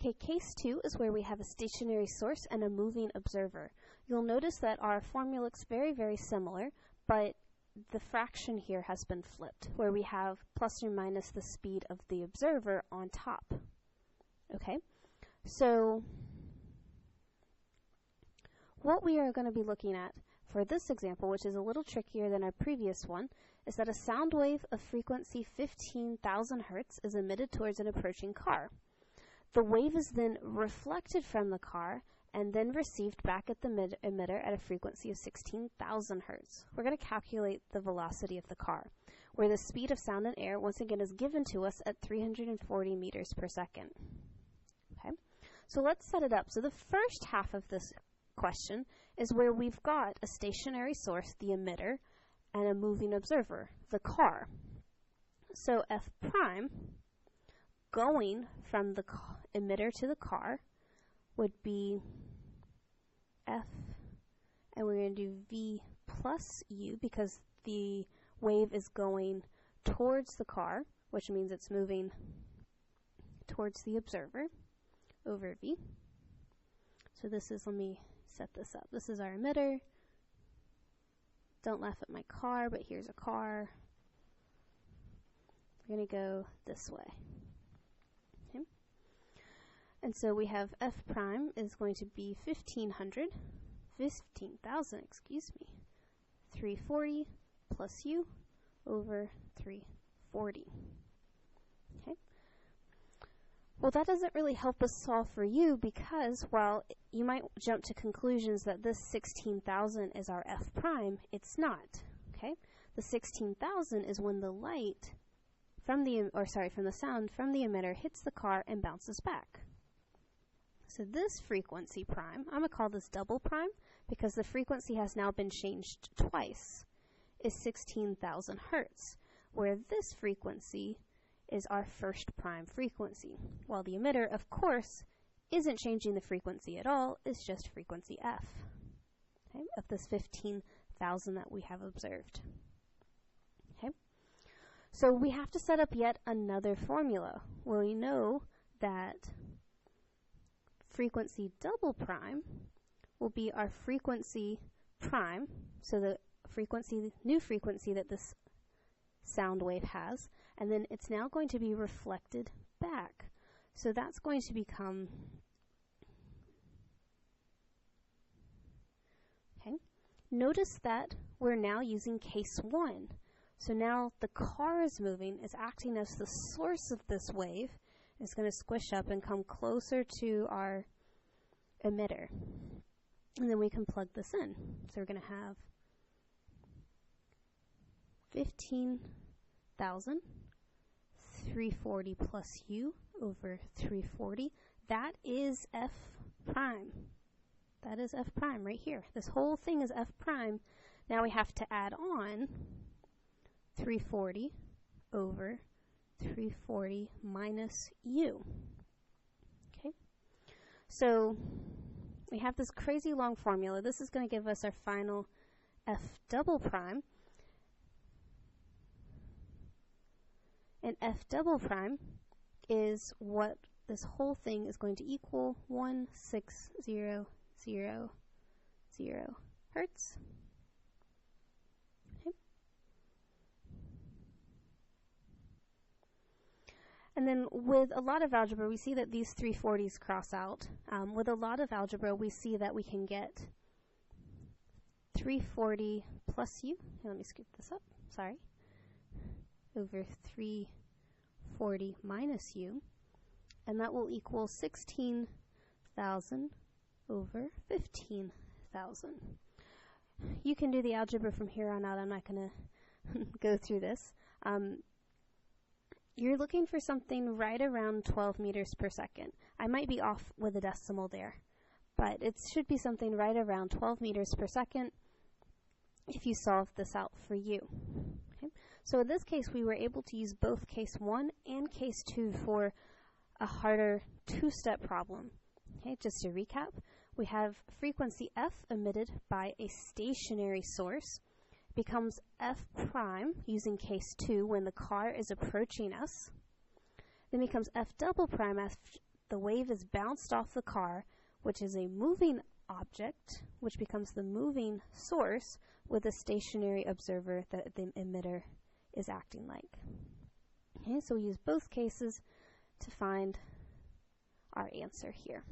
Okay, case 2 is where we have a stationary source and a moving observer. You'll notice that our formula looks very, very similar, but the fraction here has been flipped, where we have plus or minus the speed of the observer on top. Okay, so what we are going to be looking at for this example, which is a little trickier than our previous one, is that a sound wave of frequency 15,000 hertz is emitted towards an approaching car. The wave is then reflected from the car and then received back at the emitter at a frequency of 16,000 hertz. We're going to calculate the velocity of the car, where the speed of sound and air once again is given to us at 340 meters per second. Okay, so let's set it up. So the first half of this question is where we've got a stationary source, the emitter, and a moving observer, the car. So F prime going from the emitter to the car would be F, and we're going to do V plus U because the wave is going towards the car, which means it's moving towards the observer, over V. So this is, let me set this up. This is our emitter. Don't laugh at my car, but here's a car. We're going to go this way. Okay. And so we have F prime is going to be 15,000, excuse me, 340 plus U over 340. Okay. Well, that doesn't really help us solve for U because, while you might jump to conclusions that this 16,000 is our F prime, it's not. Okay, the 16,000 is when the light from the sound from the emitter hits the car and bounces back. So this frequency prime, I'm going to call this double prime because the frequency has now been changed twice, is 16,000 hertz, where this frequency is our first prime frequency, while the emitter, of course, isn't changing the frequency at all, it's just frequency F, okay, of this 15,000 that we have observed. Okay, so we have to set up yet another formula. Well, we know that frequency double prime will be our frequency prime, so the new frequency that this sound wave has, and then it's now going to be reflected back. So that's going to become, okay, notice that we're now using case 1. So now the car is moving, it's acting as the source of this wave. It's going to squish up and come closer to our emitter. And then we can plug this in. So we're going to have 15,000, 340 plus U over 340. That is F prime. That is F prime right here. This whole thing is F prime. Now we have to add on 340 over 340 minus U. Okay, so we have this crazy long formula. This is going to give us our final F double prime. And F double prime is what this whole thing is going to equal, 1600 hertz. Okay. And then with a lot of algebra, we see that these 340s cross out. With a lot of algebra, we see that we can get 340 plus U. Here, let me scoop this up. Sorry. Over 340 minus U, and that will equal 16,000 over 15,000. You can do the algebra from here on out. I'm not going to go through this. You're looking for something right around 12 meters per second. I might be off with a decimal there, but it should be something right around 12 meters per second if you solve this out for U. Okay. So in this case, we were able to use both case 1 and case 2 for a harder two-step problem. Okay, just to recap, we have frequency F emitted by a stationary source, becomes F prime using case 2 when the car is approaching us, then becomes F double prime the wave is bounced off the car, which is a moving object, which becomes the moving source with a stationary observer that the emitter is acting like. Okay, so we use both cases to find our answer here.